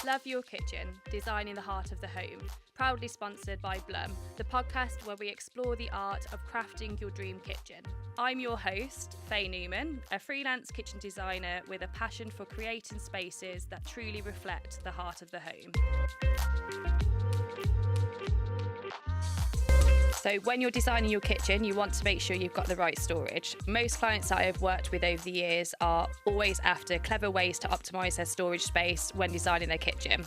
Love Your Kitchen, Designing the Heart of the Home, proudly sponsored by Blum, the podcast where we explore the art of crafting your dream kitchen. I'm your host, Faye Newman, a freelance kitchen designer with a passion for creating spaces that truly reflect the heart of the home. So when you're designing your kitchen, you want to make sure you've got the right storage. Most clients that I've worked with over the years are always after clever ways to optimise their storage space when designing their kitchen.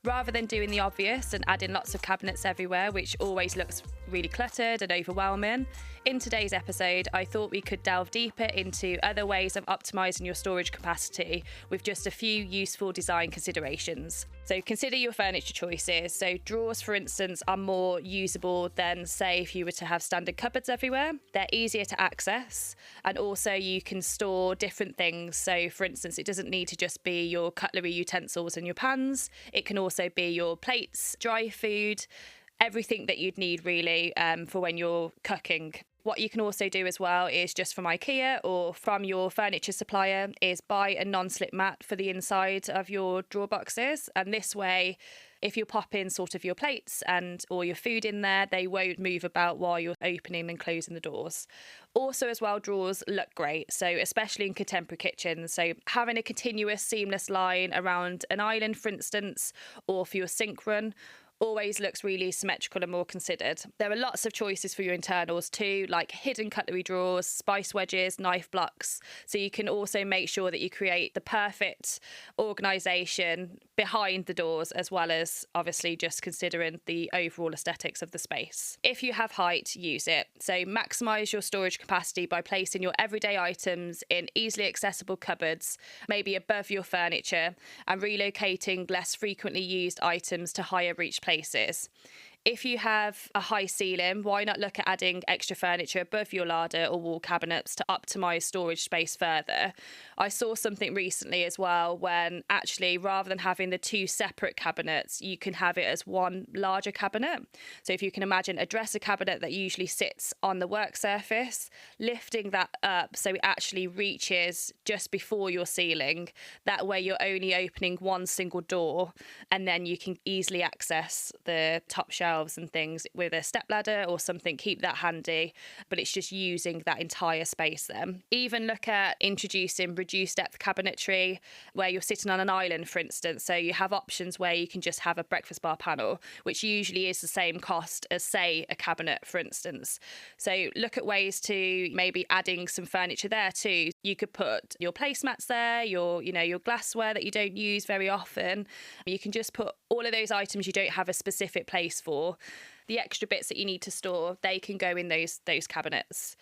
Rather than doing the obvious and adding lots of cabinets everywhere, which always looks really cluttered and overwhelming, in today's episode, I thought we could delve deeper into other ways of optimising your storage capacity with just a few useful design considerations. So consider your furniture choices. So drawers, for instance, are more usable than, say, if you were to have standard cupboards everywhere. They're easier to access, and also you can store different things. So for instance, it doesn't need to just be your cutlery utensils and your pans. It can also be your plates, dry food, everything that you'd need really for when you're cooking. What you can also do as well is just from IKEA or from your furniture supplier is buy a non-slip mat for the inside of your drawer boxes. And this way, if you're popping sort of your plates and or your food in there, they won't move about while you're opening and closing the doors. Also as well, drawers look great, so especially in contemporary kitchens. So having a continuous seamless line around an island, for instance, or for your sink run, always looks really symmetrical and more considered. There are lots of choices for your internals too, like hidden cutlery drawers, spice wedges, knife blocks. So you can also make sure that you create the perfect organisation behind the doors, as well as obviously just considering the overall aesthetics of the space. If you have height, use it. So maximise your storage capacity by placing your everyday items in easily accessible cupboards, maybe above your furniture, and relocating less frequently used items to higher reach places. If you have a high ceiling, why not look at adding extra furniture above your larder or wall cabinets to optimise storage space further? I saw something recently as well when actually rather than having the two separate cabinets, you can have it as one larger cabinet. So if you can imagine a dresser cabinet that usually sits on the work surface, lifting that up so it actually reaches just before your ceiling. That way you're only opening one single door and then you can easily access the top shelf and things with a stepladder or something. Keep that handy, but it's just using that entire space then. Even look at introducing reduced depth cabinetry where you're sitting on an island, for instance. So you have options where you can just have a breakfast bar panel, which usually is the same cost as, say, a cabinet, for instance. So look at ways to maybe adding some furniture there too. You could put your placemats there, your glassware that you don't use very often. You can just put all of those items you don't have a specific place for. The extra bits that you need to store, they can go in those cabinets.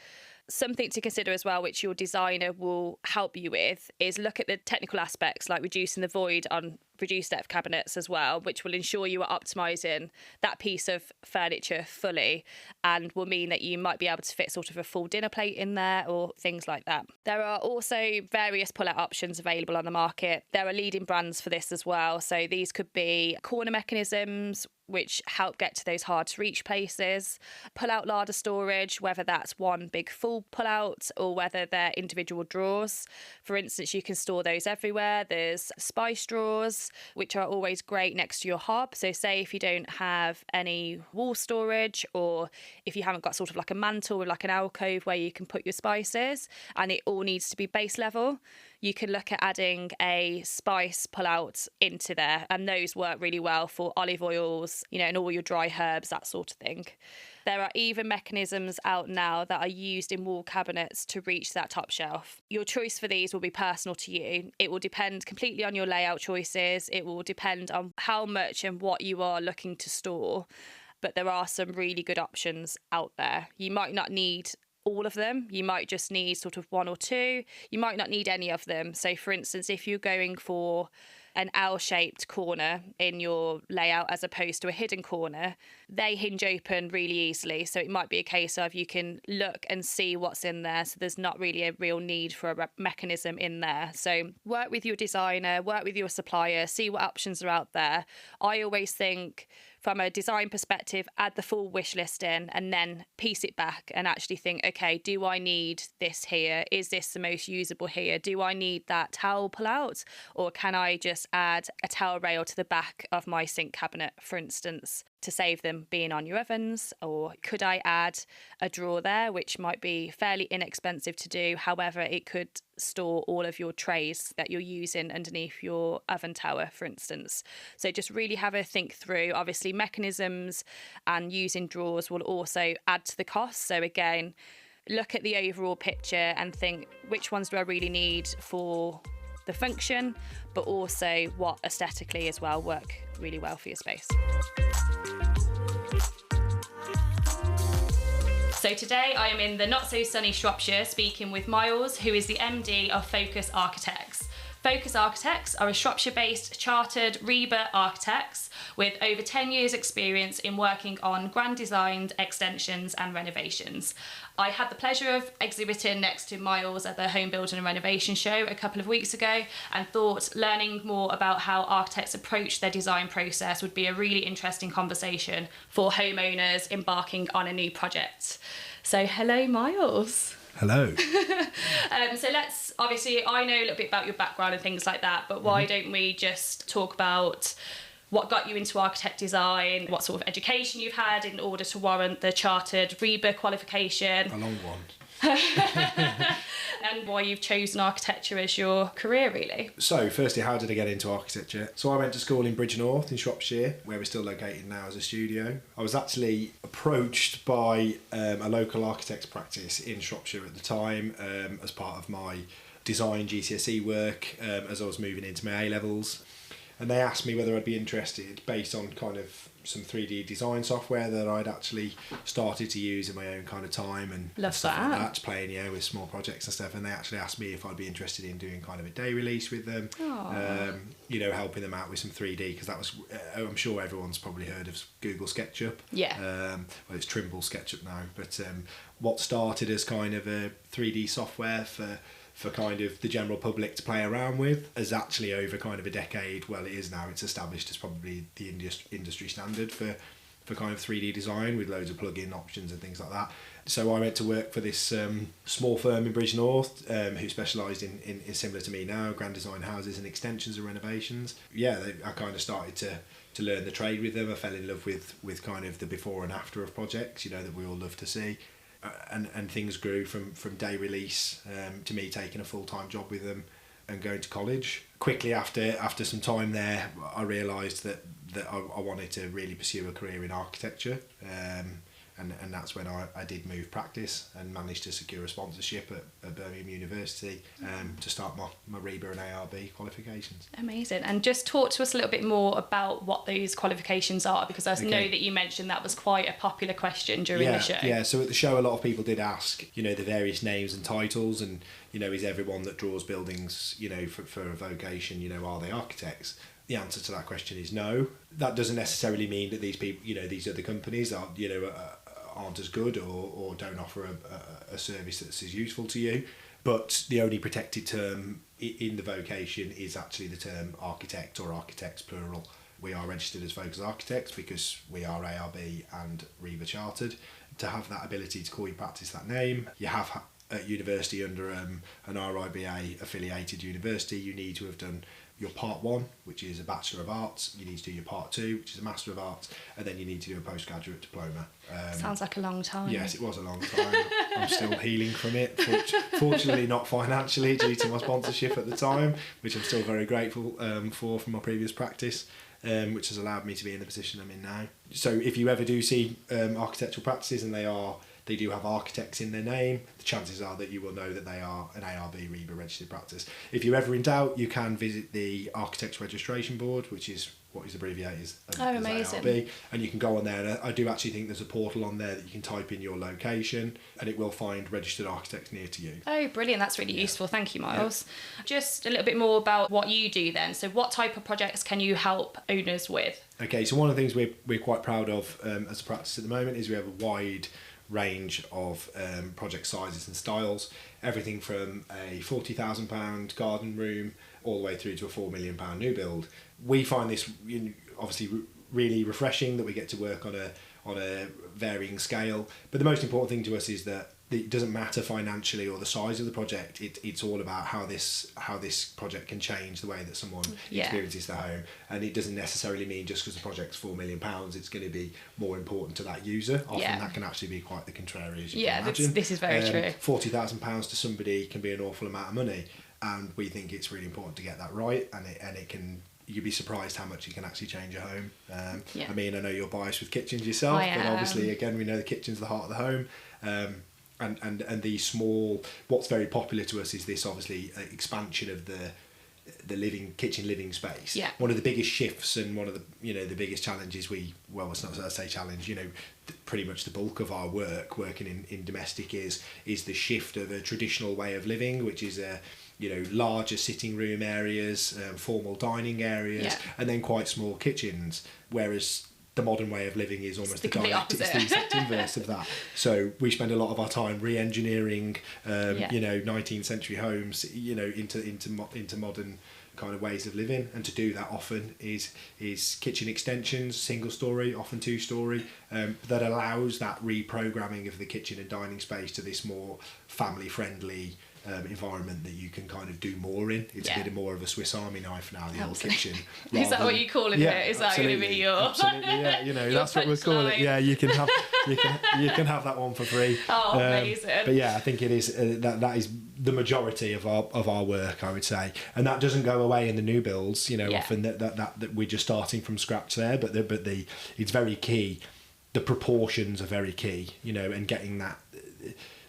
Something to consider as well, which your designer will help you with, is look at the technical aspects like reducing the void on reduced depth cabinets as well, which will ensure you are optimising that piece of furniture fully and will mean that you might be able to fit sort of a full dinner plate in there or things like that. There are also various pull-out options available on the market. There are leading brands for this as well. So these could be corner mechanisms, which help get to those hard to reach places, pull-out larder storage, whether that's one big full pull-out or whether they're individual drawers. For instance, you can store those everywhere. There's spice drawers, which are always great next to your hob. So say if you don't have any wall storage, or if you haven't got sort of like a mantle with like an alcove where you can put your spices and it all needs to be base level, you can look at adding a spice pull-out into there, and those work really well for olive oils, and all your dry herbs, that sort of thing. There are even mechanisms out now that are used in wall cabinets to reach that top shelf. Your choice for these will be personal to you. It will depend completely on your layout choices. It will depend on how much and what you are looking to store. But there are some really good options out there. You might not need all of them. You might just need sort of one or two. You might not need any of them. So for instance, if you're going for an L-shaped corner in your layout as opposed to a hidden corner, they hinge open really easily. So it might be a case of you can look and see what's in there. So there's not really a real need for a mechanism in there. So work with your designer, work with your supplier, see what options are out there. I always think from a design perspective, add the full wish list in and then piece it back and actually think, okay, do I need this here? Is this the most usable here? Do I need that towel pull out? Or can I just just add a towel rail to the back of my sink cabinet, for instance, to save them being on your ovens? Or could I add a drawer there, which might be fairly inexpensive to do? However, it could store all of your trays that you're using underneath your oven tower, for instance. So just really have a think through. Obviously, mechanisms and using drawers will also add to the cost. So again, look at the overall picture and think, which ones do I really need for the function, but also what aesthetically as well work really well for your space. So today I am in the not so sunny Shropshire speaking with Myles, who is the MD of Focus Architects. Focus Architects are a Shropshire-based chartered RIBA architects with over 10 years experience in working on grand designed extensions and renovations. I had the pleasure of exhibiting next to Myles at the Home Building and Renovation Show a couple of weeks ago and thought learning more about how architects approach their design process would be a really interesting conversation for homeowners embarking on a new project. So hello, Myles. Hello. So let's, obviously, I know a little bit about your background and things like that, but why don't we just talk about what got you into architect design, what sort of education you've had in order to warrant the chartered RIBA qualification. A long one. And why you've chosen architecture as your career, really. So, firstly, how did I get into architecture? So I went to school in Bridge North in Shropshire, where we're still located now as a studio. I was actually approached by a local architects practice in Shropshire at the time as part of my design GCSE work as I was moving into my A-levels. And they asked me whether I'd be interested, based on kind of some 3D design software that I'd actually started to use in my own kind of time and stuff like that, playing with small projects and stuff. And they actually asked me if I'd be interested in doing kind of a day release with them, helping them out with some 3D, because that was, I'm sure everyone's probably heard of Google SketchUp. Yeah. Well, it's Trimble SketchUp now, but what started as kind of a 3D software for kind of the general public to play around with is actually over kind of a decade, well, it is now, it's established as probably the industry standard for kind of 3D design with loads of plug-in options and things like that. So I went to work for this small firm in Bridge North who specialised in similar to me now, grand design houses and extensions and renovations. Yeah, I kind of started to learn the trade with them. I fell in love with kind of the before and after of projects, that we all love to see. And things grew from day release to me taking a full-time job with them and going to college. Quickly after some time there, I realised that I wanted to really pursue a career in architecture, and that's when I did move practice and managed to secure a sponsorship at Birmingham University to start my RIBA and ARB qualifications. Amazing. And just talk to us a little bit more about what those qualifications are, because I know that you mentioned that was quite a popular question during the show. Yeah, so at the show a lot of people did ask, the various names and titles, and, is everyone that draws buildings, for a vocation, are they architects? The answer to that question is no. That doesn't necessarily mean that these people, these other companies aren't as good or don't offer a service that's as useful to you. But the only protected term in the vocation is actually the term architect or architects plural. We are registered as Focus Architects because we are ARB and RIBA chartered. To have that ability to call your practice that name, you have at university under an RIBA affiliated university, you need to have done your Part 1, which is a Bachelor of Arts, you need to do your Part 2, which is a Master of Arts, and then you need to do a postgraduate diploma. Sounds like a long time. Yes, it was a long time. I'm still healing from it. Fortunately, not financially due to my sponsorship at the time, which I'm still very grateful for from my previous practice, which has allowed me to be in the position I'm in now. So if you ever do see architectural practices and they do have architects in their name, the chances are that you will know that they are an ARB RIBA registered practice. If you're ever in doubt, you can visit the Architects Registration Board, which is what is abbreviated as ARB, and you can go on there. And I do actually think there's a portal on there that you can type in your location and it will find registered architects near to you. Oh, brilliant. That's really useful. Thank you, Myles. Yeah. Just a little bit more about what you do then. So what type of projects can you help owners with? Okay, so one of the things we're quite proud of as a practice at the moment is we have a wide range of project sizes and styles, everything from a £40,000 garden room all the way through to a £4 million new build. We find this obviously really refreshing that we get to work on a varying scale, but the most important thing to us is that it doesn't matter financially or the size of the project. It's all about how this project can change the way that someone experiences their home, and it doesn't necessarily mean just because the project's £4 million, it's going to be more important to that user. Often that can actually be quite the contrary, as you can imagine. This is very true. £40,000 to somebody can be an awful amount of money, and we think it's really important to get that right, and it can. You'd be surprised how much you can actually change a home. I mean, I know you're biased with kitchens yourself, but obviously, again, we know the kitchen's the heart of the home. And the small, what's very popular to us is this obviously expansion of the kitchen living space. Yeah. One of the biggest shifts and one of the the biggest challenges it's not that I say challenge, pretty much the bulk of our working in domestic is the shift of a traditional way of living, which is larger sitting room areas, formal dining areas, and then quite small kitchens, whereas the modern way of living is almost it's the exact inverse of that. So we spend a lot of our time re-engineering 19th century homes into modern kind of ways of living, and to do that often is kitchen extensions, single story, often two story, that allows that reprogramming of the kitchen and dining space to this more family friendly environment that you can kind of do more in. It's a bit more of a Swiss Army knife now, the old kitchen. Is that what you call it? Is that going to be your... Absolutely, that's what we're calling it. Yeah, you can have that one for free. Oh, amazing. But I think it is that is the majority of our work, I would say, and that doesn't go away in the new builds. Often that we're just starting from scratch there, but it's very key. The proportions are very key, and getting that.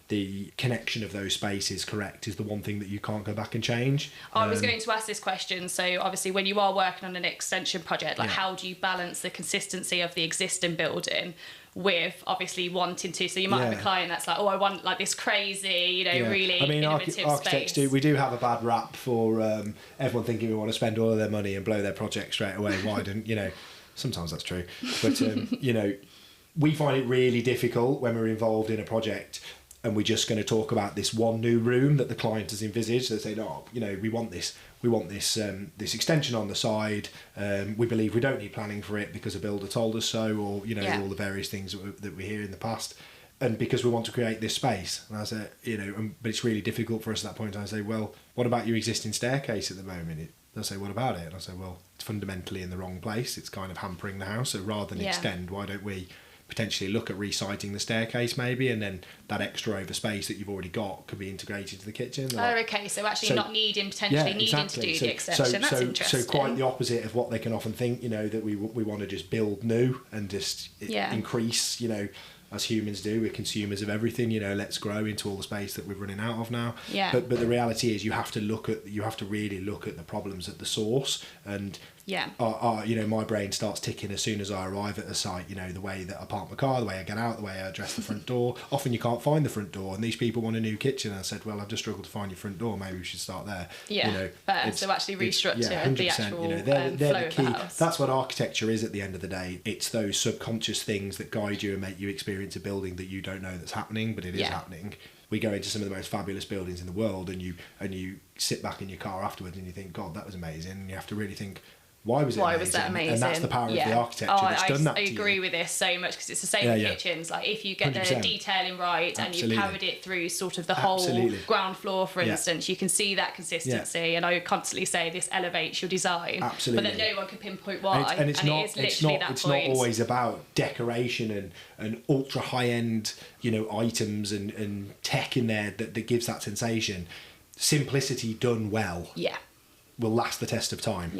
The connection of those spaces correct is the one thing that you can't go back and change. I was going to ask this question. So obviously when you are working on an extension project, how do you balance the consistency of the existing building with obviously wanting to, so you might have a client that's like, I want like this crazy, really innovative architects space. We do have a bad rap for everyone thinking we want to spend all of their money and blow their project straight away. Why don't, sometimes that's true. But, we find it really difficult when we're involved in a project and we're just going to talk about this one new room that the client has envisaged. They say, no, we want this extension on the side. We believe we don't need planning for it because a builder told us so, or all the various things that we hear in the past, and because we want to create this space. And I say, but it's really difficult for us at that point. I say, well, what about your existing staircase at the moment? They'll say, what about it? And I say, well, it's fundamentally in the wrong place. It's kind of hampering the house. So rather than extend, why don't we potentially look at resiting the staircase maybe, and then that extra over space that you've already got could be integrated into the kitchen. Okay, so actually not needing to do the extension. That's interesting. So quite the opposite of what they can often think, that we want to just build new and just increase, as humans do. We're consumers of everything, let's grow into all the space that we're running out of now. But the reality is you have to really look at the problems at the source, and my brain starts ticking as soon as I arrive at a site, the way that I park my car, the way I get out, the way I address the front door. Often you can't find the front door, and these people want a new kitchen. And I said, well, I've just struggled to find your front door, maybe we should start there. So actually restructure the actual they're flow the key. of the house. That's what architecture is at the end of the day. It's those subconscious things that guide you and make you experience a building that you don't know that's happening, but it is happening. We go into some of the most fabulous buildings in the world, and you sit back in your car afterwards and you think, God, that was amazing. And you have to really think, why was that amazing? And that's the power of the architecture that's done that to you. I agree with this so much, because it's the same with kitchens. Like if you get 100%. The detailing right and you carried it through sort of the whole ground floor, for instance, you can see that consistency. And I constantly say this elevates your design. Absolutely. But then no one can pinpoint why. It's not always about decoration and ultra high end, items and tech in there that gives that sensation. Simplicity done well will last the test of time.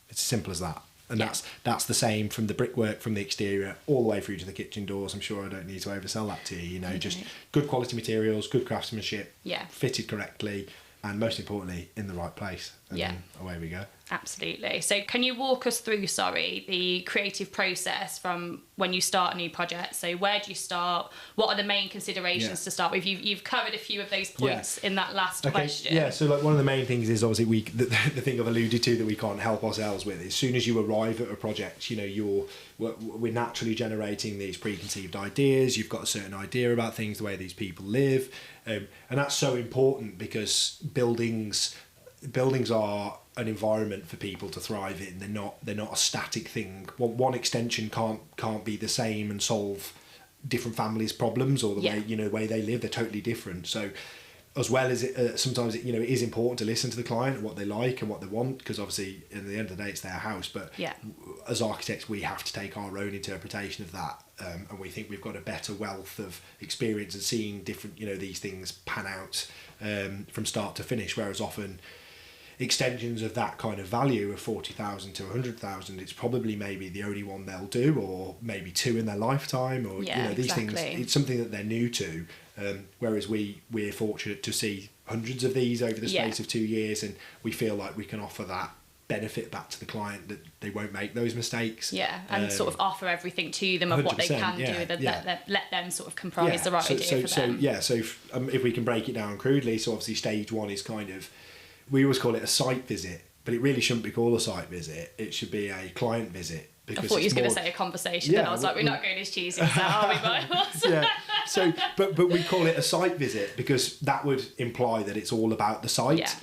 It's as simple as that. And that's the same from the brickwork from the exterior all the way through to the kitchen doors. I'm sure I don't need to oversell that to you. Just good quality materials, good craftsmanship, fitted correctly, and most importantly, in the right place. And then away we go. Absolutely. So can you walk us through, the creative process from when you start a new project? So where do you start? What are the main considerations to start with? You've covered a few of those points in that last question. Yeah, so one of the main things is obviously the thing I've alluded to that we can't help ourselves with. As soon as you arrive at a project, we're naturally generating these preconceived ideas. You've got a certain idea about things, the way these people live. And that's so important, because buildings are an environment for people to thrive in. They're not a static thing. One extension can't be the same and solve different families' problems or the Yeah. way, you know, the way they live. They're totally different. So as well as it, sometimes it, you know, it is important to listen to the client and what they like and what they want, because obviously at the end of the day it's their house, but Yeah. as architects we have to take our own interpretation of that, and we think we've got a better wealth of experience and seeing different, you know, these things pan out from start to finish, whereas often extensions of that kind of value of 40,000 to 100,000, it's probably maybe the only one they'll do, or maybe two in their lifetime, or Yeah, you know, these exactly. things, it's something that they're new to, whereas we're fortunate to see hundreds of these over the space of 2 years, and we feel like we can offer that benefit back to the client, that they won't make those mistakes. Yeah, and sort of offer everything to them of what they 100%, can yeah, do, and yeah. let them sort of comprise the right idea for them. So if we can break it down crudely, so obviously stage one is kind of, we always call it a site visit, but it really shouldn't be called a site visit. It should be a client visit. I thought you was going to say a conversation, and I was like, we're not going as cheesy as that, are we, Myles? Yeah. So, but we call it a site visit because that would imply that it's all about the site. Yeah.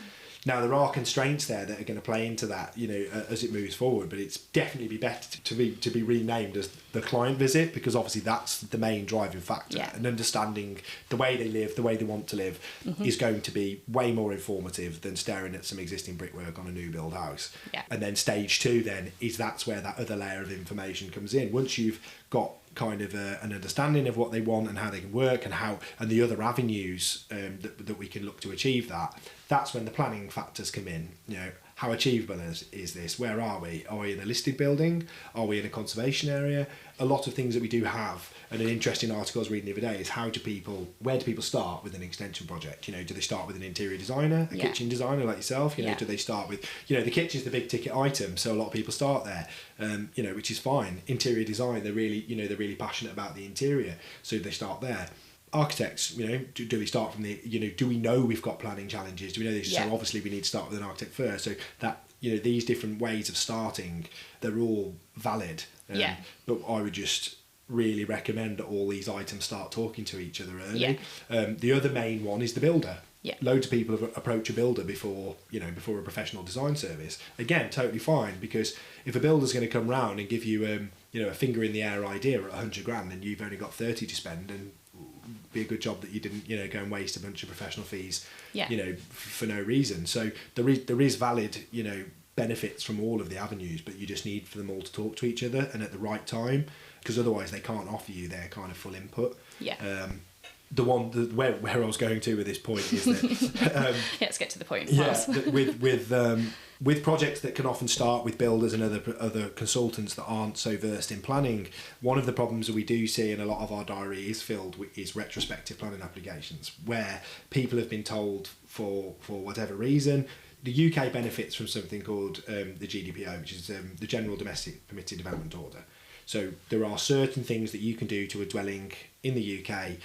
Now there are constraints there that are going to play into that, you know, as it moves forward. But it's definitely be better to be renamed as the client visit, because obviously that's the main driving factor. Yeah. And understanding the way they live, the way they want to live, is going to be way more informative than staring at some existing brickwork on a new build house. Yeah. And then stage two then is that's where that other layer of information comes in. Once you've got kind of an understanding of what they want and how they can work and the other avenues that we can look to achieve that, that's when the planning factors come in. You know, how achievable is this? Where are we? Are we in a listed building? Are we in a conservation area? A lot of things that we do have, and an interesting article I was reading the other day is where do people start with an extension project? You know, do they start with an interior designer, a kitchen designer like yourself? You know, do they start with, you know, the kitchen's the big ticket item, so a lot of people start there, you know, which is fine. Interior design, they're really passionate about the interior, so they start there. Architects, you know, do we start from the, you know, do we know we've got planning challenges? Do we know this? So obviously we need to start with an architect first. So that, you know, these different ways of starting, they're all valid. But I would just really recommend that all these items start talking to each other early. The other main one is the builder. Loads of people approach a builder before a professional design service. Again, totally fine, because if a builder's going to come round and give you a finger in the air idea at 100 grand and you've only got 30 to spend, and be a good job that you didn't, you know, go and waste a bunch of professional fees, you know, for no reason. So there is valid, you know, benefits from all of the avenues, but you just need for them all to talk to each other and at the right time, because otherwise they can't offer you their kind of full input. Where I was going to with this point is that let's get to the point. With projects that can often start with builders and other consultants that aren't so versed in planning, one of the problems that we do see in a lot of our diary is filled with is retrospective planning applications, where people have been told for whatever reason. The UK benefits from something called the GDPO, which is the General Domestic Permitted Development Order. So there are certain things that you can do to a dwelling in the UK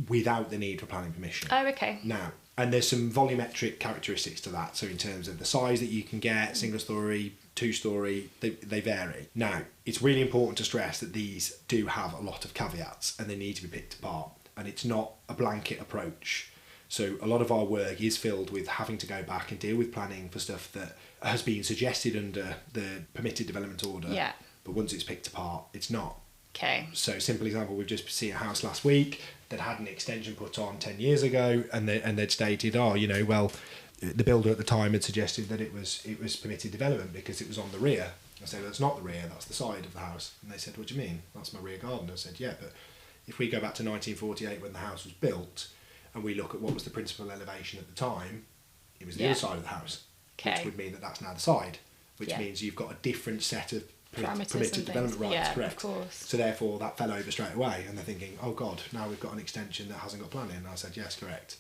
without the need for planning permission. Oh, okay. Now, and there's some volumetric characteristics to that. So in terms of the size that you can get, single story, 2-story, they vary. Now, it's really important to stress that these do have a lot of caveats and they need to be picked apart. And it's not a blanket approach. So a lot of our work is filled with having to go back and deal with planning for stuff that has been suggested under the permitted development order. But once it's picked apart, it's not. Okay. So simple example, we've just seen a house last week that had an extension put on 10 years ago, and they'd stated, the builder at the time had suggested that it was permitted development because it was on the rear. I said, that's not the rear, that's the side of the house. And they said, what do you mean? That's my rear garden. I said, yeah, but if we go back to 1948 when the house was built, and we look at what was the principal elevation at the time, it was the other side of the house, which would mean that that's now the side, which means you've got a different set of permitted development rights, correct? Of course. So therefore that fell over straight away, and they're thinking, oh God, now we've got an extension that hasn't got planning. And I said, yes, correct.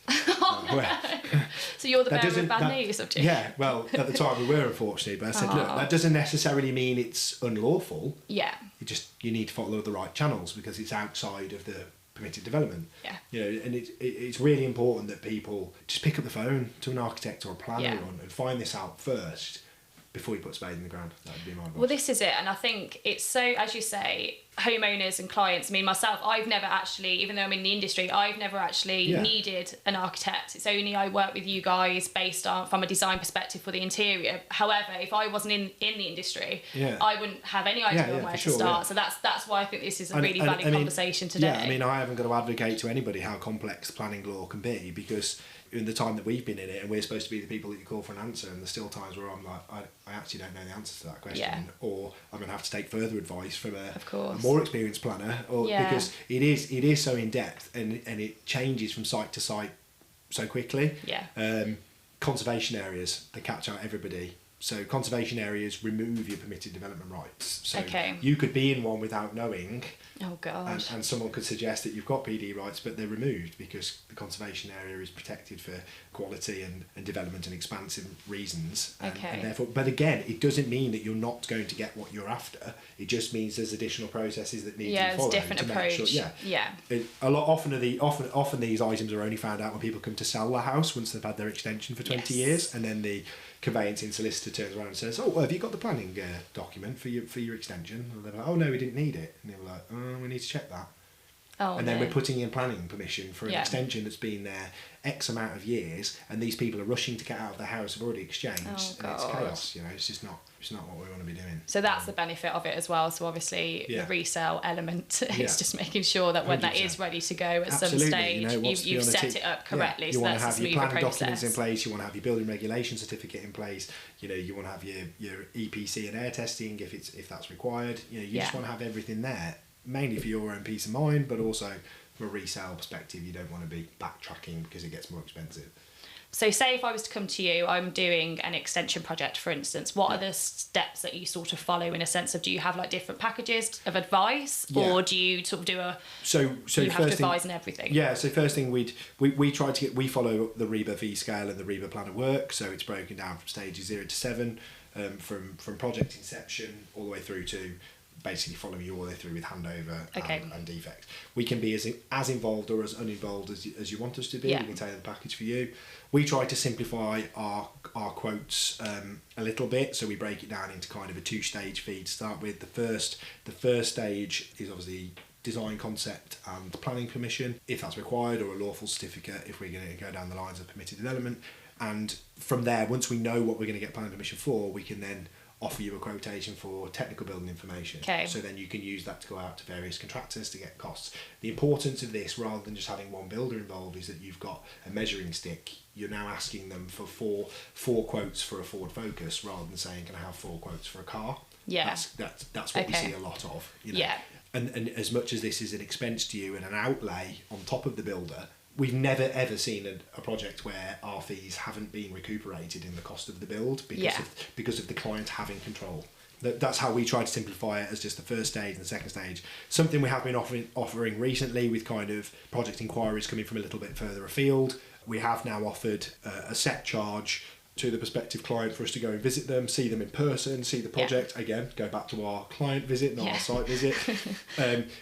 So you're the bearer of bad news, of you? Yeah, well, at the time we were, unfortunately, but I said, look, that doesn't necessarily mean it's unlawful. Yeah. You need to follow the right channels because it's outside of the permitted development. Yeah. You know, and it's really important that people just pick up the phone to an architect or a planner and find this out first. before you put a spade in the ground. That would be my advice. Well, this is it. And I think it's so, as you say, homeowners and clients, I mean, myself, I've never actually, even though I'm in the industry, I've never actually needed an architect. It's only I work with you guys based on, from a design perspective for the interior. However, if I wasn't in the industry, I wouldn't have any idea on where to start. So that's why I think this is a really valid conversation today. Yeah, I mean, I haven't got to advocate to anybody how complex planning law can be, because in the time that we've been in it, and we're supposed to be the people that you call for an answer, and there's still times where I'm like, I actually don't know the answer to that question, or I'm going to have to take further advice from a more experienced planner, or because it is so in depth, and it changes from site to site so quickly. Conservation areas, they catch out everybody. So conservation areas remove your permitted development rights. So you could be in one without knowing. Oh God. And someone could suggest that you've got PD rights, but they're removed because the conservation area is protected for quality and development and expansive reasons. And therefore, but again, it doesn't mean that you're not going to get what you're after. It just means there's additional processes that need to be followed. Different approach. Make sure, often these items are only found out when people come to sell the house once they've had their extension for 20 years, and then the conveyancing solicitor turns around and says, "Oh, have you got the planning document for your extension?" And they're like, "Oh no, we didn't need it." And they're like, "Oh, we need to check that." Then we're putting in planning permission for an extension that's been there X amount of years, and these people are rushing to get out of the house, have already exchanged, and it's chaos. You know, it's just not what we want to be doing. So that's the benefit of it as well. So obviously the resale element is just making sure that when 100%. That is ready to go at some stage, you've set it up correctly. You so want that's to have a your smoother planning process. documents in place. You want to have your building regulation certificate in place. You know, you want to have your EPC and air testing if that's required. You know, you just want to have everything there, mainly for your own peace of mind, but also from a resale perspective, you don't want to be backtracking because it gets more expensive. So say if I was to come to you, I'm doing an extension project, for instance, what are the steps that you sort of follow, in a sense of, do you have like different packages of advice, or do you sort of do you have to advise on everything? Yeah, so first thing we follow the RIBA fee scale and the RIBA plan of work, so it's broken down from stages 0 to 7, from project inception all the way through to basically following you all the way through with handover and defects. We can be as involved or as uninvolved as you want us to be. We can tailor the package for you. We try to simplify our quotes a little bit, so we break it down into kind of a 2-stage fee to start with. The first stage is obviously design concept and planning permission, if that's required, or a lawful certificate if we're going to go down the lines of permitted development. And from there, once we know what we're going to get planning permission for, we can then offer you a quotation for technical building information. So then you can use that to go out to various contractors to get costs. The importance of this, rather than just having one builder involved, is that you've got a measuring stick. You're now asking them for four quotes for a Ford Focus, rather than saying, can I have 4 quotes for a car? That's what we see a lot of. You know? And as much as this is an expense to you and an outlay on top of the builder, we've never ever seen a project where our fees haven't been recuperated in the cost of the build because of the client having control. That's how we try to simplify it as just the first stage and the second stage. Something we have been offering recently with kind of project inquiries coming from a little bit further afield. We have now offered a set charge to the prospective client for us to go and visit them, see them in person, see the project. Again, go back to our client visit, not our site visit,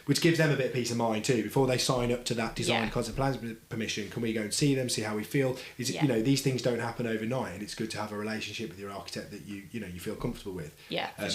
which gives them a bit of peace of mind too. Before they sign up to that design concept plans permission, can we go and see them, see how we feel? You know, these things don't happen overnight, and it's good to have a relationship with your architect that you feel comfortable with.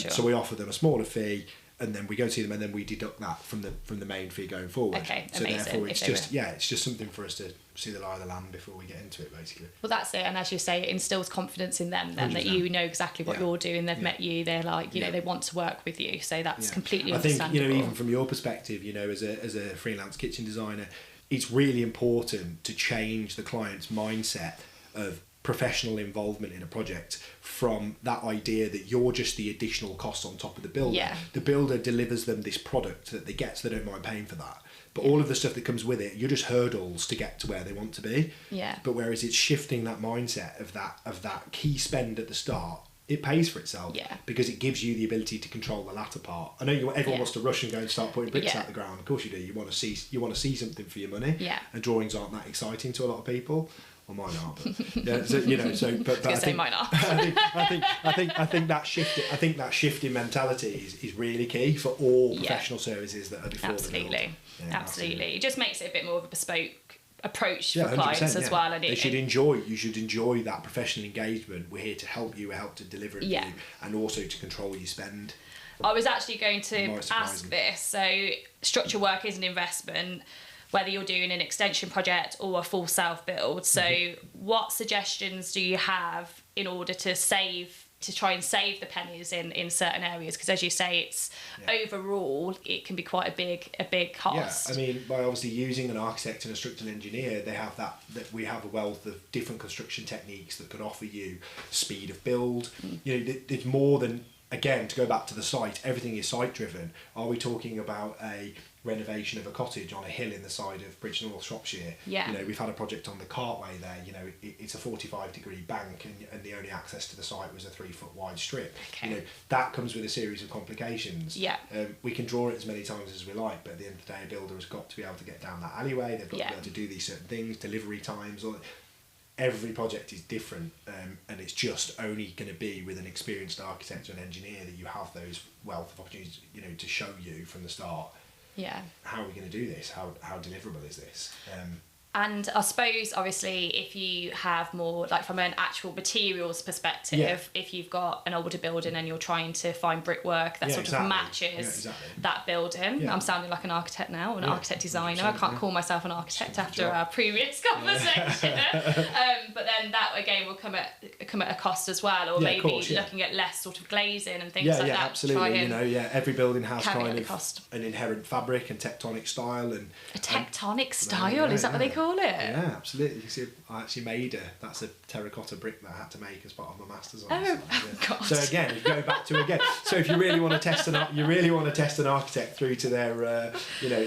So we offer them a smaller fee, and then we go see them, and then we deduct that from the main fee going forward. So therefore, it's just something for us to see the lie of the land before we get into it, basically. Well, that's it, and as you say, it instills confidence in them then, that you know exactly what you're doing. They've met you. They're like, you know, they want to work with you. So that's completely understandable. I think, you know, even from your perspective, you know, as a freelance kitchen designer, it's really important to change the client's mindset of professional involvement in a project from that idea that you're just the additional cost on top of the builder. The builder delivers them this product that they get, so they don't mind paying for that. But all of the stuff that comes with it, you're just hurdles to get to where they want to be. But whereas it's shifting that mindset of that key spend at the start, it pays for itself because it gives you the ability to control the latter part. I know everyone wants to rush and go and start putting bricks out the ground. Of course you do. You want to see something for your money. And drawings aren't that exciting to a lot of people. Well, mine are, but so, you know. So, but I think mine are. I think that shift. I think that shift in mentality is really key for all professional services that are before the build. Absolutely. It just makes it a bit more of a bespoke approach for clients as well. And you should enjoy that professional engagement. We're here to help you, we're help to deliver it for you, and also to control your spend. I was actually going to ask this. So structure work is an investment, whether you're doing an extension project or a full self-build. So what suggestions do you have in order to try and save the pennies in certain areas? Because as you say, it's overall it can be quite a big cost. I mean, by obviously using an architect and a structural engineer, they have that we have a wealth of different construction techniques that can offer you speed of build. You know, it's more than, again, to go back to the site, everything is site driven. Are we talking about a renovation of a cottage on a hill in the side of Bridge North, Shropshire? You know, we've had a project on the Cartway there. You know, it's a 45-degree bank, and the only access to the site was a 3-foot wide strip. You know, that comes with a series of complications. We can draw it as many times as we like, but at the end of the day, a builder has got to be able to get down that alleyway. They've got to be able to do these certain things, delivery times. Every project is different, and it's just only going to be with an experienced architect or an engineer that you have those wealth of opportunities, you know, to show you from the start. How are we going to do this? How deliverable is this? And I suppose, obviously, if you have more, like from an actual materials perspective, if you've got an older building and you're trying to find brickwork that sort of matches that building. I'm sounding like an architect now, an architect designer. I can't call myself an architect after our previous conversation. But then that, again, will come at a cost as well, or maybe looking at less sort of glazing and things like that. Absolutely. You know, every building has kind of an inherent fabric and tectonic style. And a tectonic style, is that what they call it? Yeah, absolutely. You see, I actually made that's a terracotta brick that I had to make as part of my masters on. God. So again, if you go back to so if you really want to test an architect through to their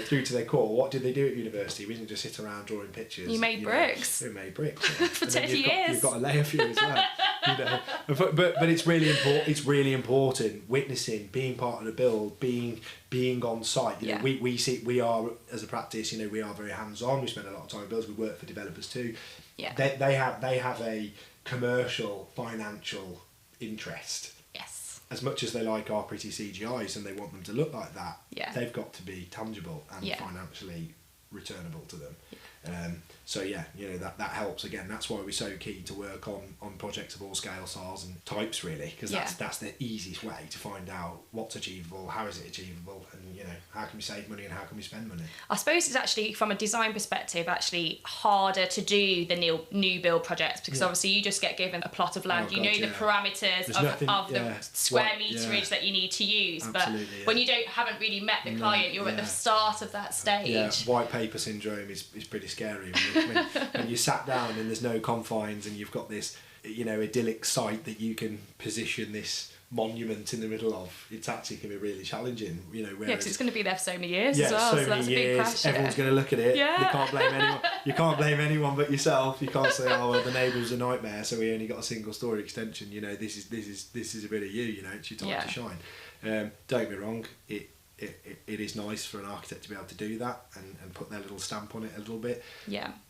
through to their core, what did they do at university? We didn't just sit around drawing pictures. You made bricks. We made bricks for 10 years. You've got a layer few as well. You know, but it's really important. It's really important. Witnessing, being part of the build, being on site. You know, we are, as a practice, you know, we are very hands on. We spend a lot of time in builds. We work for developers too. They have a commercial, financial interest. As much as they like our pretty CGIs and they want them to look like that, they've got to be tangible and financially returnable to them. So you know, that helps. Again, that's why we're so keen to work on projects of all scale, size and types, really, because that's the easiest way to find out what's achievable, how is it achievable, and you know, how can we save money and how can we spend money. I suppose it's actually, from a design perspective, actually harder to do the new build projects, because obviously you just get given a plot of land, you know the parameters of the square meterage that you need to use. Absolutely, but when you haven't really met the client, you're at the start of that stage. White paper syndrome is pretty scary when you sat down and there's no confines and you've got this, you know, idyllic site that you can position this monument in the middle of. It's actually can be really challenging, you know. Because it's going to be there for so many years as well. So that's a big pressure. Everyone's going to look at it. You can't blame anyone. You can't blame anyone but yourself. You can't say, oh well, the neighbour's a nightmare, so we only got a single story extension. You know, this is a bit of you. You know, it's your time to shine. Don't get me wrong. It is nice for an architect to be able to do that and put their little stamp on it a little bit.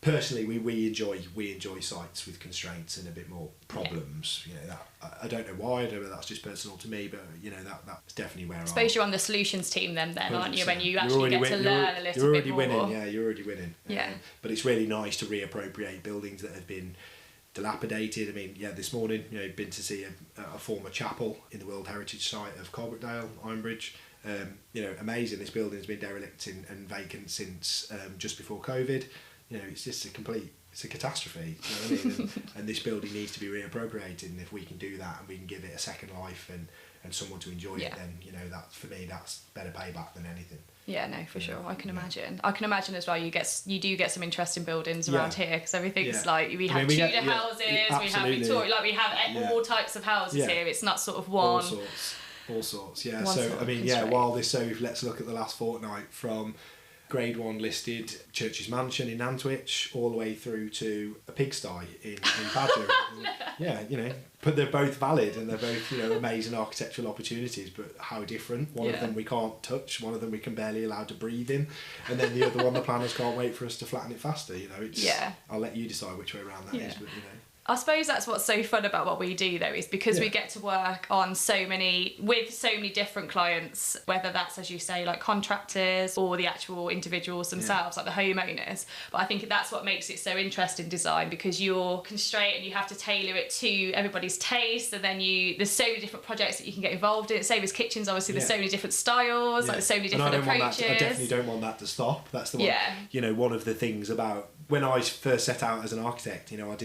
Personally, we enjoy sites with constraints and a bit more problems. You know, that I don't know why. I don't know if that's just personal to me, but you know, that's definitely where I suppose you're on the solutions team then aren't you? When you actually get to learn a little bit more. You're already winning. Yeah, you're already winning. But it's really nice to reappropriate buildings that have been dilapidated. I mean, this morning, you know, been to see a former chapel in the World Heritage Site of Coalbrookdale, Ironbridge. You know, amazing. This building's been derelict and vacant since just before COVID. You know, it's just it's a catastrophe. You know what I mean? And this building needs to be reappropriated. And if we can do that and we can give it a second life and someone to enjoy it, then you know, that for me, that's better payback than anything. Yeah, no, for sure. I can imagine. I can imagine as well. You do get some interesting buildings around here, because everything's like we have Tudor houses, we have Victoria, like we have all types of houses here. It's not sort of one. All sorts. So I mean, while this, so let's look at the last fortnight from Grade 1 listed Church's Mansion in Nantwich all the way through to a pigsty in Badger. You know, but they're both valid and they're both, you know, amazing architectural opportunities, but how different. One of them we can't touch, one of them we can barely allow to breathe in, and then the other one the planners can't wait for us to flatten it faster. You know, it's I'll let you decide which way around that is, but you know. I suppose that's what's so fun about what we do, though, is because we get to work on with so many different clients, whether that's, as you say, like contractors or the actual individuals themselves, like the homeowners. But I think that's what makes it so interesting, design, because you're constrained and you have to tailor it to everybody's taste, and then there's so many different projects that you can get involved in. Same as kitchens, obviously, there's so many different styles, like there's so many different approaches. I definitely don't want that to stop. That's the one. You know, one of the things about when I first set out as an architect, you know,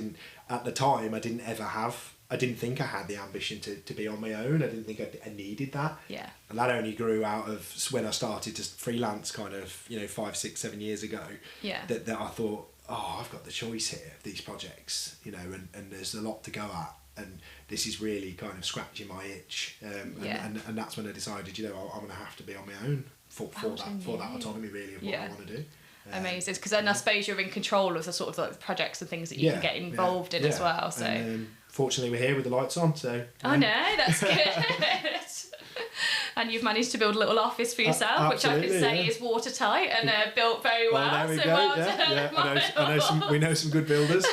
at the time, I didn't think I had the ambition to be on my own. I didn't think I needed that. Yeah. And that only grew out of when I started to freelance kind of, you know, 5, 6, 7 years ago. Yeah. That I thought, I've got the choice here of these projects, you know, and there's a lot to go at. And this is really kind of scratching my itch. And that's when I decided, you know, I'm going to have to be on my own for that autonomy, really, of what I want to do. Amazing, because then I suppose you're in control of the sort of like projects and things that you can get involved in as well. So and, fortunately, we're here with the lights on. So I know, that's good. And you've managed to build a little office for yourself, which I can say is watertight and built very well. Well, there we go. We know some good builders.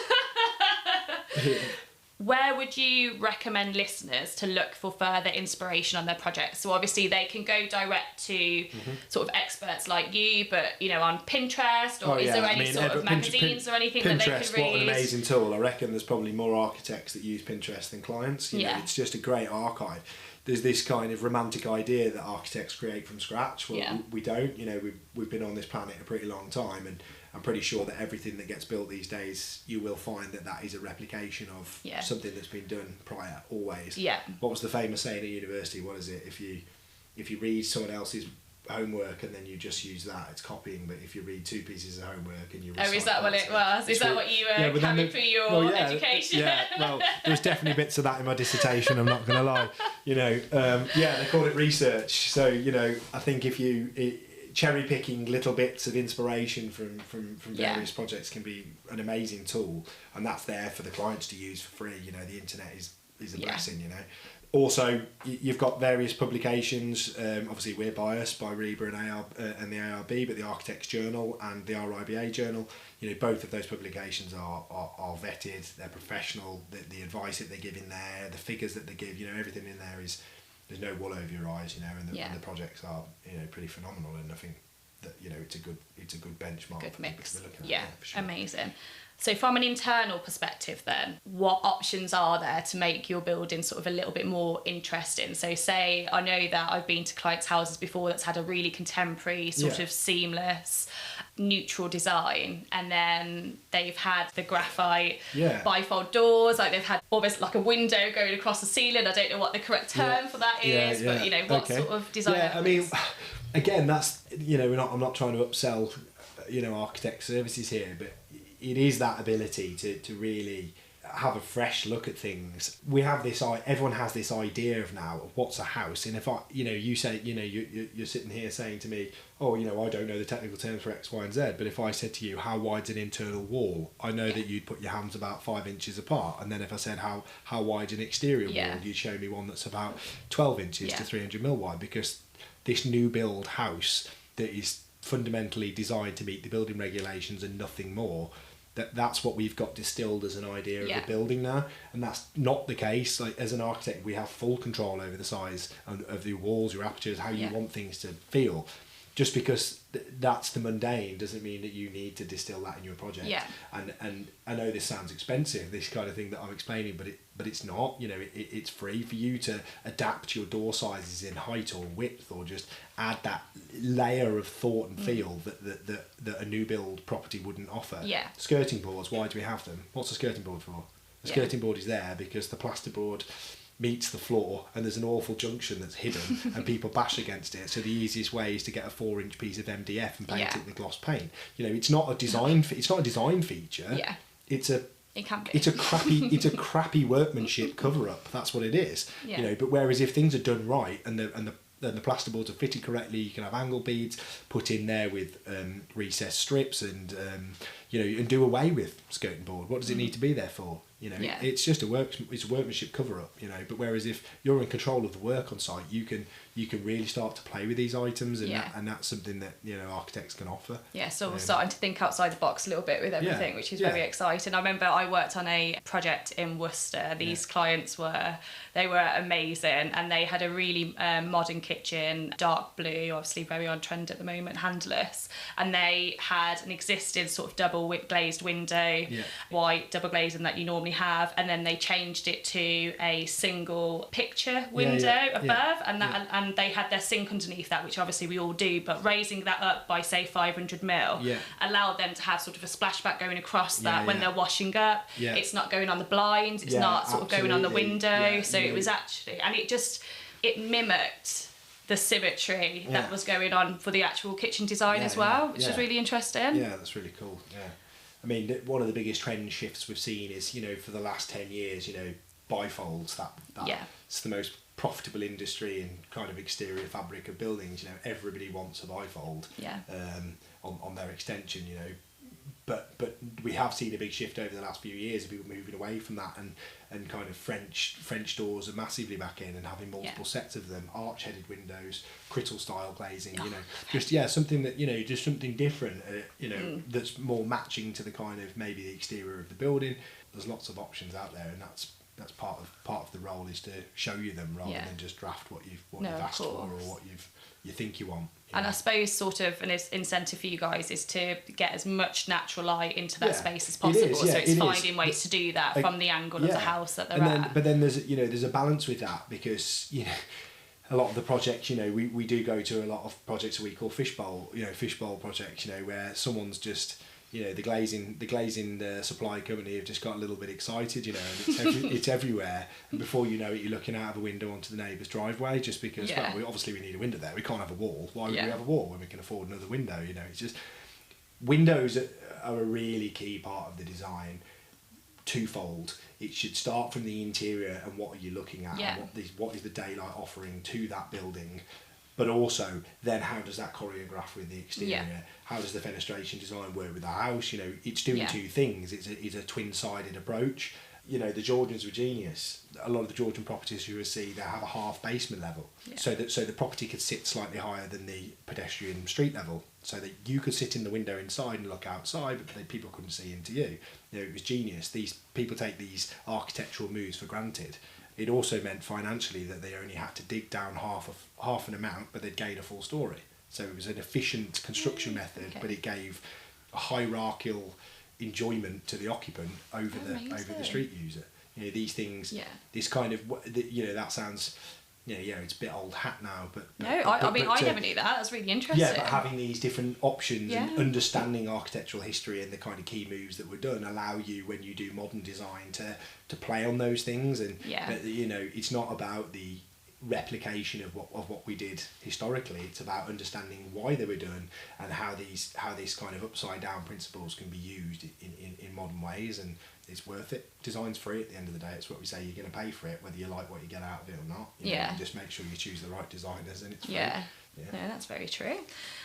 Where would you recommend listeners to look for further inspiration on their projects? So obviously they can go direct to sort of experts like you, but, you know, on Pinterest, or is there any sort of magazines or anything Pinterest, that they could read? what an amazing tool. I reckon there's probably more architects that use Pinterest than clients. You know, it's just a great archive. There's this kind of romantic idea that architects create from scratch. Well, we don't. You know, we've been on this planet a pretty long time, and I'm pretty sure that everything that gets built these days, you will find that is a replication of something that's been done prior, always. Yeah. What was the famous saying at university? What is it? If you read someone else's homework and then you just use that, it's copying. But if you read 2 pieces of homework and you is that what it was? Is that what you carried through your education? Yeah, well, there's definitely bits of that in my dissertation, I'm not going to lie. You know, they call it research. So, you know, I think if you... cherry picking little bits of inspiration from various projects can be an amazing tool, and that's there for the clients to use for free. You know, the internet is a blessing, you know. Also, you've got various publications. Obviously, we're biased by RIBA and the ARB, but the Architects Journal and the RIBA Journal, you know, both of those publications are vetted. They're professional. The advice that they give in there, the figures that they give, you know, everything in there is. There's no wool over your eyes, you know, and the projects are, you know, pretty phenomenal, and I think that, you know, it's a good benchmark. Good mix. For looking at, for sure. Amazing. So from an internal perspective then, what options are there to make your building sort of a little bit more interesting? So say, I know that I've been to clients' houses before that's had a really contemporary, sort of seamless, neutral design, and then they've had the graphite bifold doors, like they've had almost like a window going across the ceiling. I don't know what the correct term for that is, but, you know, what sort of design? Yeah, I mean, again, that's, you know, I'm not trying to upsell, you know, architect services here, but it is that ability to really have a fresh look at things. We have this, everyone has this idea of now of what's a house, and if you say, you know, you're sitting here saying to me, oh, you know, I don't know the technical terms for X, Y, and Z, but if I said to you, how wide's an internal wall, I know that you'd put your hands about 5 inches apart, and then if I said how wide's an exterior wall, you'd show me one that's about 12 inches to 300 mil wide, because this new build house that is fundamentally designed to meet the building regulations and nothing more, that's what we've got distilled as an idea of the building now, and that's not the case. Like, as an architect, we have full control over the size of the walls, your apertures, how you want things to feel. Just because that's the mundane doesn't mean that you need to distill that in your project. And I know this sounds expensive, this kind of thing that I'm explaining, but it's not. You know, it's free for you to adapt your door sizes in height or width, or just add that layer of thought and feel that a new build property wouldn't offer. Skirting boards, why do we have them? What's a skirting board for? The skirting board is there because the plasterboard meets the floor and there's an awful junction that's hidden and people bash against it, so the easiest way is to get a 4-inch piece of MDF and paint it with gloss paint. You know, it's not a design feature. It's a crappy workmanship cover up. That's what it is. You know, but whereas if things are done right and the plasterboards are fitted correctly, you can have angle beads put in there with recessed strips and and do away with skirting board. What does it need to be there for? It's just it's a workmanship cover up. But whereas if you're in control of the work on site, you can really start to play with these items, and that's something that architects can offer. Yeah, so we're starting to think outside the box a little bit with everything, which is very exciting. I remember I worked on a project in Worcester. These clients were amazing, and they had a really modern kitchen, dark blue, obviously very on trend at the moment, handless, and they had an existing sort of double glazed window, white double glazing that you normally have, and then they changed it to a single picture window above, and they had their sink underneath that, which obviously we all do, but raising that up by say 500 mil allowed them to have sort of a splashback going across that when they're washing up. It's not going on the blinds, it's not sort of going on the window, so it was actually, and it mimicked the symmetry that was going on for the actual kitchen design as well, which is really interesting. Yeah, that's really cool. I mean, one of the biggest trend shifts we've seen is, for the last 10 years, bifolds, that's the most profitable industry in kind of exterior fabric of buildings. Everybody wants a bifold on their extension, but we have seen a big shift over the last few years of people moving away from that, and kind of French doors are massively back in, and having multiple sets of them, arch-headed windows, Crittall style glazing, something that just something different, that's more matching to the kind of maybe the exterior of the building. There's lots of options out there, and that's part of the role, is to show you them rather than just draft what you've asked for or what you think you want. And I suppose sort of an incentive for you guys is to get as much natural light into that space as possible. So it's finding ways to do that from the angle of the house that they're at. But then there's a balance with that, because a lot of the projects, we do go to a lot of projects that we call fishbowl projects, where someone's just the glazing supply company have just got a little bit excited, and it's everywhere, and before you know it, you're looking out of a window onto the neighbour's driveway, just because we need a window there. We can't have a wall. Why would we have a wall when we can afford another window? It's just, windows are a really key part of the design. Twofold. It should start from the interior and what are you looking at, and what is the daylight offering to that building. But also, then how does that choreograph with the exterior? How does the fenestration design work with the house? It's doing two things. It's a twin-sided approach. The Georgians were genius. A lot of the Georgian properties you will see, they have a half basement level, so the property could sit slightly higher than the pedestrian street level, so that you could sit in the window inside and look outside, but people couldn't see into you. It was genius. These people take these architectural moves for granted. It also meant financially that they only had to dig down half an amount, but they'd gain a full story. So it was an efficient construction method, but it gave a hierarchical enjoyment to the occupant over the street user. These things, this kind of, that sounds, it's a bit old hat now, but I never knew that. That's really interesting. Yeah, but having these different options and understanding architectural history and the kind of key moves that were done allow you, when you do modern design, to play on those things, and it's not about the replication of what we did historically. It's about understanding why they were done and how these kind of upside down principles can be used in modern ways, and it's worth it. Design's free at the end of the day. It's what we say, you're going to pay for it whether you like what you get out of it or not. You just make sure you choose the right designers, and it's free. No, that's very true.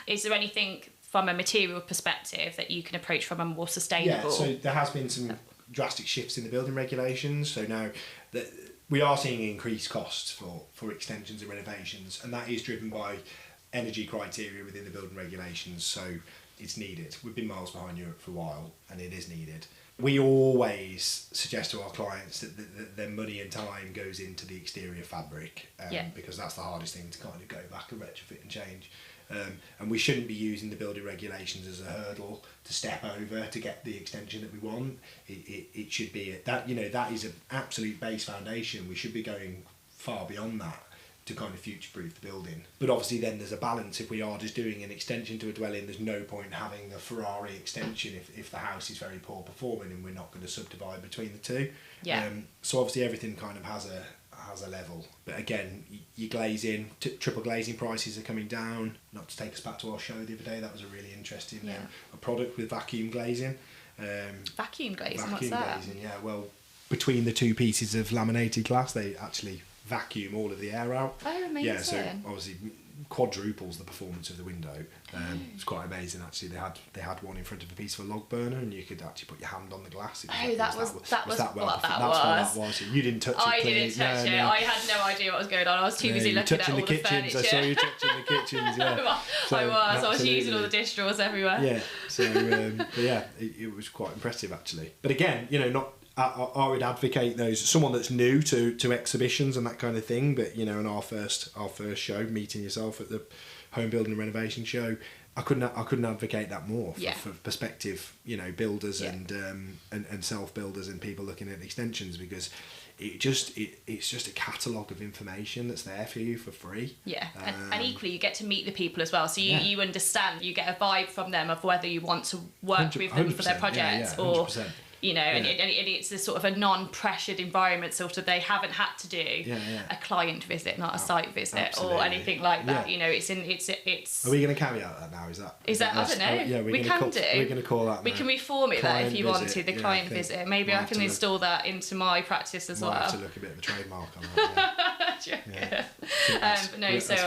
Is there anything from a material perspective that you can approach from a more sustainable? So there has been some drastic shifts in the building regulations, so now that we are seeing increased costs for extensions and renovations, and that is driven by energy criteria within the building regulations, so it's needed. We've been miles behind Europe for a while, and it is needed. We always suggest to our clients that their money and time goes into the exterior fabric, because that's the hardest thing to kind of go back and retrofit and change. And we shouldn't be using the building regulations as a hurdle to step over to get the extension that we want. It should be that is an absolute base foundation. We should be going far beyond that to kind of future-proof the building. But obviously then there's a balance. If we are just doing an extension to a dwelling, there's no point having a Ferrari extension if the house is very poor performing and we're not going to subdivide between the two. So obviously everything kind of has a level. But again, you glaze in, triple glazing prices are coming down. Not to take us back to our show the other day, that was a really interesting a product with vacuum glazing. Vacuum glazing, what's that? Glazing, well, between the two pieces of laminated glass, they actually vacuum all of the air out. Oh, amazing. So obviously quadruples the performance of the window. It's quite amazing actually. They had one in front of a piece of a log burner, and you could actually put your hand on the glass. That was what that was. You didn't touch it. I didn't touch it. No. I had no idea what was going on. I was too busy looking at all the furniture. I saw you touching the kitchens. Yeah, I was using all the dish drawers everywhere. Yeah. So but yeah, it was quite impressive actually. But again, not. I would advocate those, someone that's new to exhibitions and that kind of thing, but in our first show, meeting yourself at the home building and renovation show, I couldn't advocate that more for prospective builders and self builders and people looking at extensions, because it's just a catalogue of information that's there for you for free. Yeah, and equally you get to meet the people as well, so you understand, you get a vibe from them of whether you want to work with them for their projects or. And it's a sort of a non-pressured environment, sort of. They haven't had to do a client visit, not a site visit, or anything like that. It's. Are we going to caveat that now? Is that? I don't know. We can do. We're going to call that. We can reform it that if you want to. The client visit. Maybe I can install that into my practice as well. Might have to look a bit of a trademark on that. That's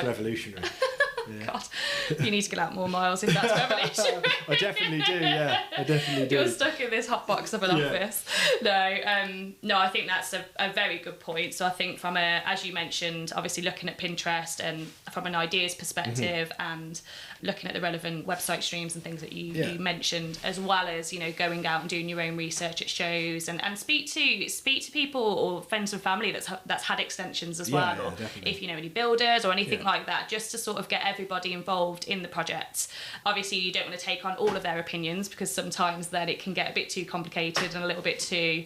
revolutionary. Yeah. God, you need to get out more, Myles, if that's revolutionary. I definitely do, yeah. I definitely do. You're stuck in this hot box of an office. No, I think that's a very good point. So I think from as you mentioned, obviously looking at Pinterest and from an ideas perspective and looking at the relevant website streams and things that you mentioned, as well as, going out and doing your own research at shows and speak to people or friends and family that's had extensions as well, or definitely. If you know any builders or anything like that, just to sort of get everybody involved in the project. Obviously you don't want to take on all of their opinions, because sometimes then it can get a bit too complicated and a little bit too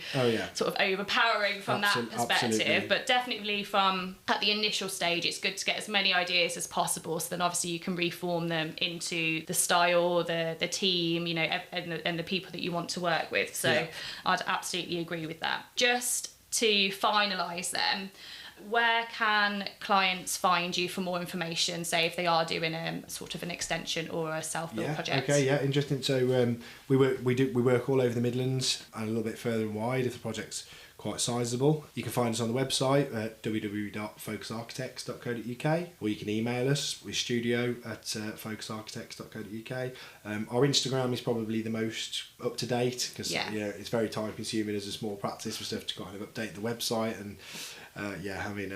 sort of overpowering from that perspective. Absolutely. But definitely from at the initial stage, it's good to get as many ideas as possible, so then obviously you can reform them into the style, the team, and the people that you want to work with. So I'd absolutely agree with that. Just to finalise then, where can clients find you for more information, say if they are doing a sort of an extension or a self-build project? Okay, interesting. So we work all over the Midlands and a little bit further and wide if the project's quite sizable. You can find us on the website at www.focusarchitects.co.uk, or you can email us with studio@focusarchitects.co.uk. Our Instagram is probably the most up to date, because it's very time consuming as a small practice for stuff to kind of update the website, and I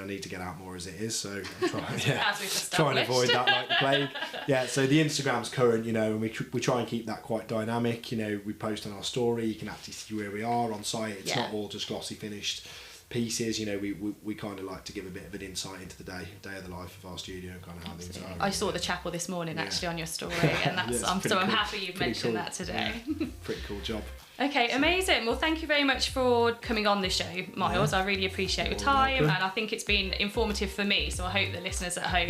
need to get out more as it is, so I'm trying to avoid that like the plague. So the Instagram's current, and we try and keep that quite dynamic. We post on our story, you can actually see where we are on site. It's not all just glossy finished pieces. We kind of like to give a bit of an insight into the day of the life of our studio and kind of how things are. I saw the chapel this morning actually on your story, and that's I'm happy you've mentioned that today. Pretty cool job. Okay, amazing. Well, thank you very much for coming on this show, Myles. I really appreciate your time, and I think it's been informative for me, so I hope the listeners at home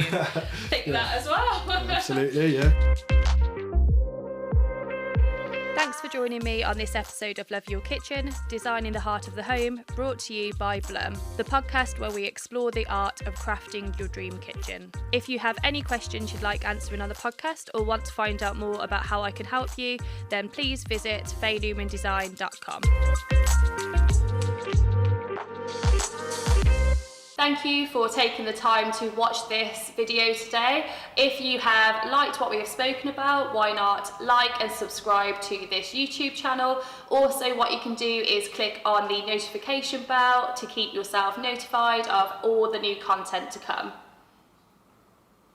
think that as well. Absolutely, yeah. Thanks for joining me on this episode of Love Your Kitchen, Designing the Heart of the Home, brought to you by Blum, the podcast where we explore the art of crafting your dream kitchen. If you have any questions you'd like answering on the podcast, or want to find out more about how I can help you, then please visit fayenewmandesign.com. Thank you for taking the time to watch this video today. If you have liked what we have spoken about, why not like and subscribe to this YouTube channel. Also, what you can do is click on the notification bell to keep yourself notified of all the new content to come.